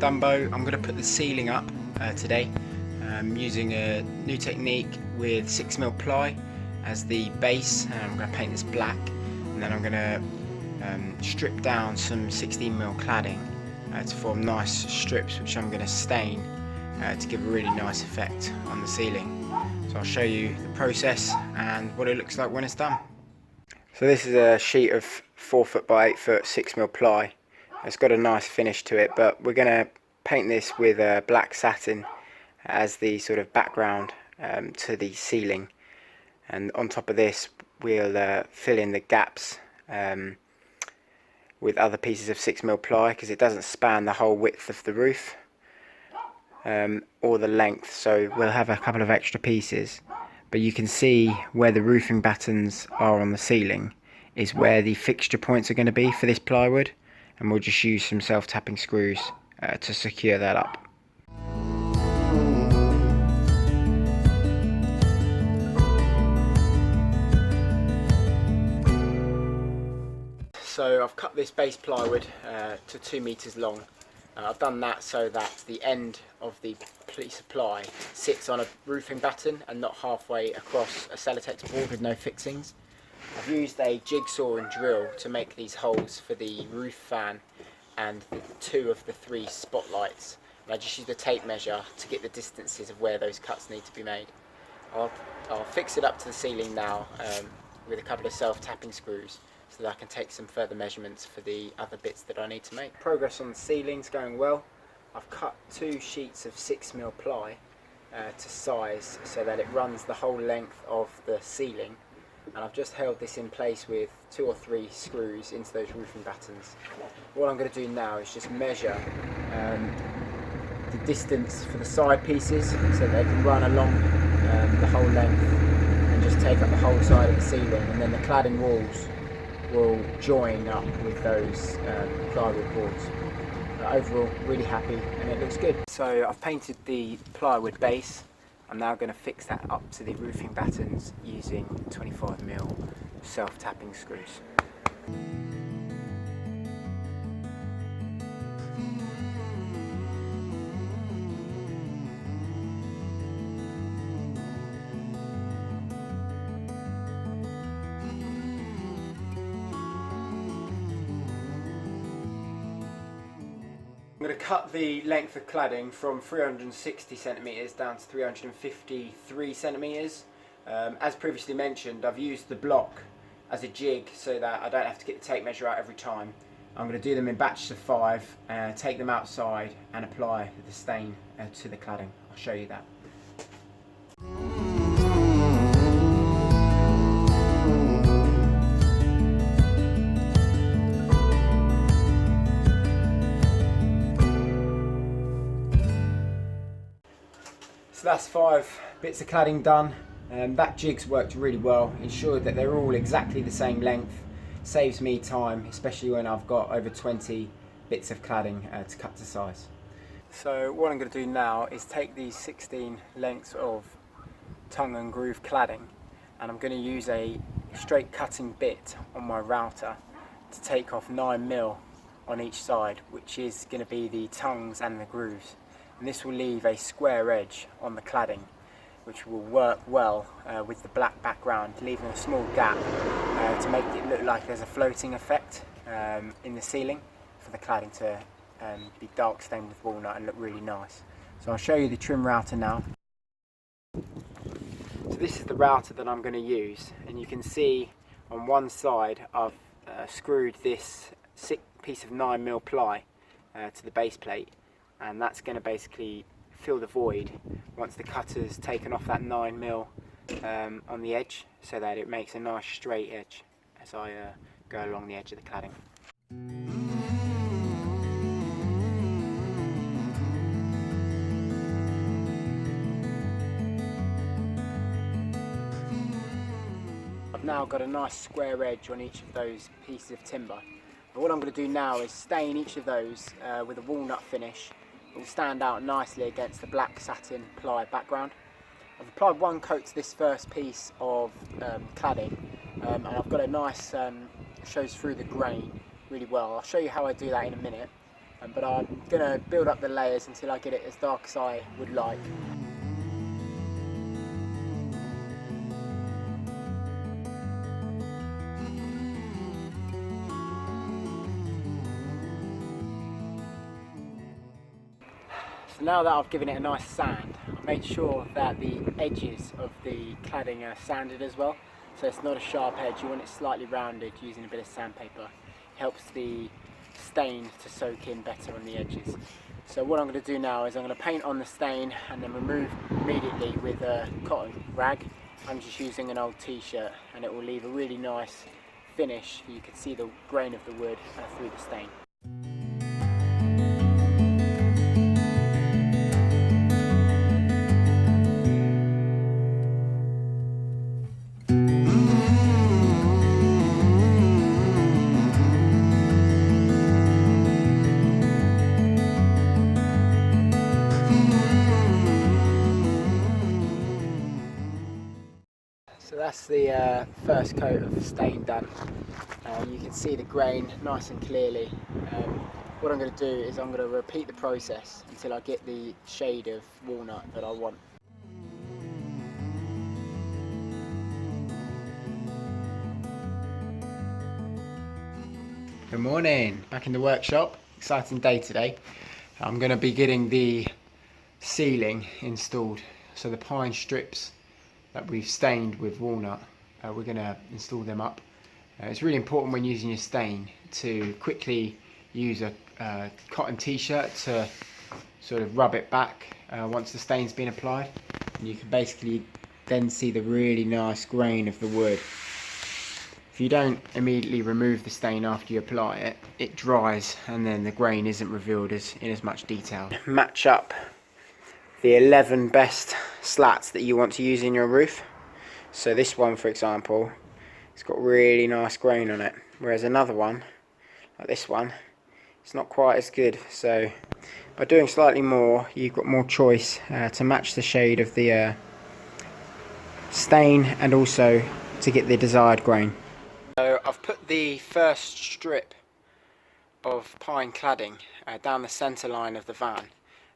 Dumbo. I'm going to put the ceiling up today using a new technique with 6mm ply as the base. I'm going to paint this black, and then I'm going to strip down some 16mm cladding to form nice strips, which I'm going to stain to give a really nice effect on the ceiling. So I'll show you the process and what it looks like when it's done. So this is a sheet of 4ft by 8ft 6mm ply. It's got a nice finish to it, but we're going to paint this with black satin as the sort of background to the ceiling, and on top of this we'll fill in the gaps with other pieces of 6mm ply, because it doesn't span the whole width of the roof or the length, so we'll have a couple of extra pieces. But you can see where the roofing battens are on the ceiling is where the fixture points are going to be for this plywood, and we'll just use some self-tapping screws to secure that up. So I've cut this base plywood to 2 meters long. I've done that so that the end of the piece of ply sits on a roofing batten and not halfway across a Celotex board with no fixings. I've used a jigsaw and drill to make these holes for the roof fan and 2 of the 3 spotlights. And I just used a tape measure to get the distances of where those cuts need to be made. I'll fix it up to the ceiling now with a couple of self-tapping screws, so that I can take some further measurements for the other bits that I need to make. Progress on the ceiling's going well. I've cut 2 sheets of 6mm ply to size so that it runs the whole length of the ceiling, and I've just held this in place with 2 or 3 screws into those roofing battens. What I'm going to do now is just measure the distance for the side pieces so they can run along the whole length and just take up the whole side of the ceiling, and then the cladding walls will join up with those plywood boards. Overall, really happy, and it looks good. So I've painted the plywood base. I'm now going to fix that up to the roofing battens using 25mm self-tapping screws. I'm going to cut the length of cladding from 360cm down to 353cm. As previously mentioned, I've used the block as a jig so that I don't have to get the tape measure out every time. I'm going to do them in batches of 5, take them outside and apply the stain to the cladding. I'll show you that. So that's 5 bits of cladding done. That jig's worked really well, ensured that they're all exactly the same length. Saves me time, especially when I've got over 20 bits of cladding to cut to size. So what I'm going to do now is take these 16 lengths of tongue and groove cladding, and I'm going to use a straight cutting bit on my router to take off 9mm on each side, which is going to be the tongues and the grooves. And this will leave a square edge on the cladding, which will work well with the black background, leaving a small gap to make it look like there's a floating effect in the ceiling for the cladding to be dark stained with walnut and look really nice. So I'll show you the trim router now. So this is the router that I'm going to use, and you can see on one side I've screwed this piece of 9mm ply to the base plate, and that's going to basically fill the void once the cutter's taken off that 9mm on the edge, so that it makes a nice straight edge as I go along the edge of the cladding. I've now got a nice square edge on each of those pieces of timber. But what I'm going to do now is stain each of those with a walnut finish. It will stand out nicely against the black satin ply background. I've applied 1 coat to this first piece of cladding, and I've got a nice, shows through the grain really well. I'll show you how I do that in a minute. but I'm going to build up the layers until I get it as dark as I would like. So now that I've given it a nice sand, I made sure that the edges of the cladding are sanded as well. So it's not a sharp edge, you want it slightly rounded using a bit of sandpaper. It helps the stain to soak in better on the edges. So what I'm going to do now is I'm going to paint on the stain and then remove immediately with a cotton rag. I'm just using an old t-shirt and it will leave a really nice finish. You can see the grain of the wood through the stain. So that's the first coat of stain done. You can see the grain nice and clearly. What I'm going to do is I'm going to repeat the process until I get the shade of walnut that I want. Good morning, back in the workshop. Exciting day today. I'm going to be getting the ceiling installed. So the pine strips that we've stained with walnut, we're going to install them up. It's really important when using your stain to quickly use a cotton t-shirt to sort of rub it back once the stain's been applied, and you can basically then see the really nice grain of the wood. If you don't immediately remove the stain after you apply it, it dries and then the grain isn't revealed in as much detail. Match up the 11 best slats that you want to use in your roof. So this one, for example, it's got really nice grain on it, whereas another one, like this one, it's not quite as good. So by doing slightly more, you've got more choice to match the shade of the stain and also to get the desired grain. So I've put the first strip of pine cladding down the centre line of the van.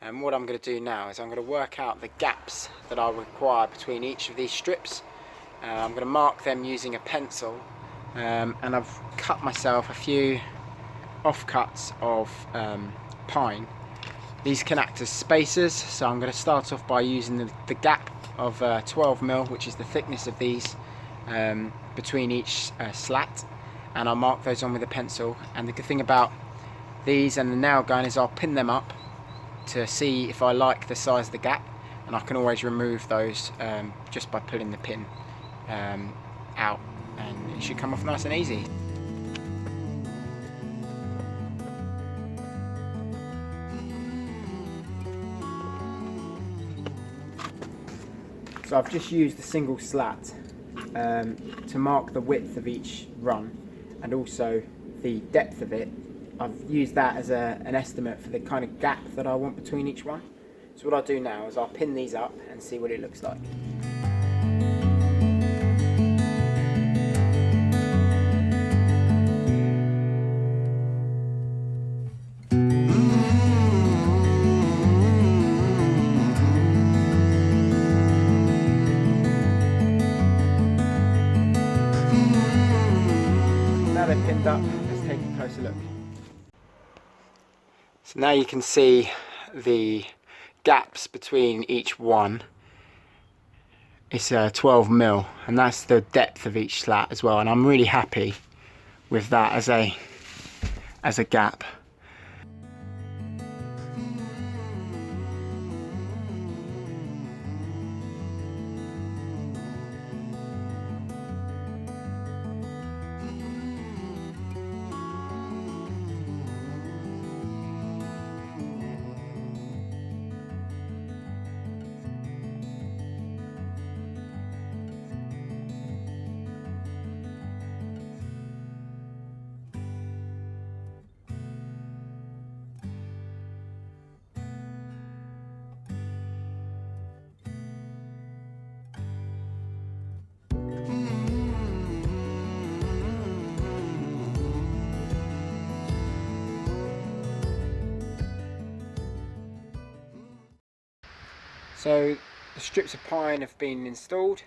And what I'm going to do now is I'm going to work out the gaps that I require between each of these strips. I'm going to mark them using a pencil, and I've cut myself a few offcuts of pine. These can act as spacers, so I'm going to start off by using the gap of 12mm, which is the thickness of these, between each slat, and I'll mark those on with a pencil. And the good thing about these and the nail gun is I'll pin them up to see if I like the size of the gap, and I can always remove those just by pulling the pin out, and it should come off nice and easy. So I've just used a single slat to mark the width of each run and also the depth of it. I've used that as an estimate for the kind of gap that I want between each one. So what I'll do now is I'll pin these up and see what it looks like. Now they're pinned up, let's take a closer look. So now you can see the gaps between each one. It's 12mm, and that's the depth of each slat as well, and I'm really happy with that as a gap. So the strips of pine have been installed.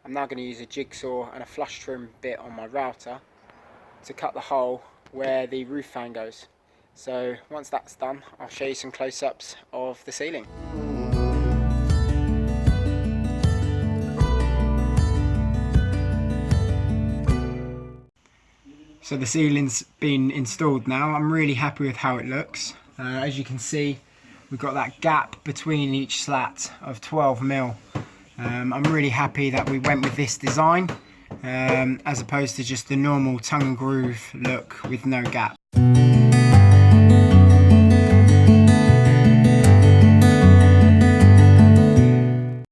I'm now going to use a jigsaw and a flush trim bit on my router to cut the hole where the roof fan goes. So once that's done, I'll show you some close-ups of the ceiling. So the ceiling's been installed now. I'm really happy with how it looks. As you can see, we've got that gap between each slat of 12mm. I'm really happy that we went with this design as opposed to just the normal tongue and groove look with no gap.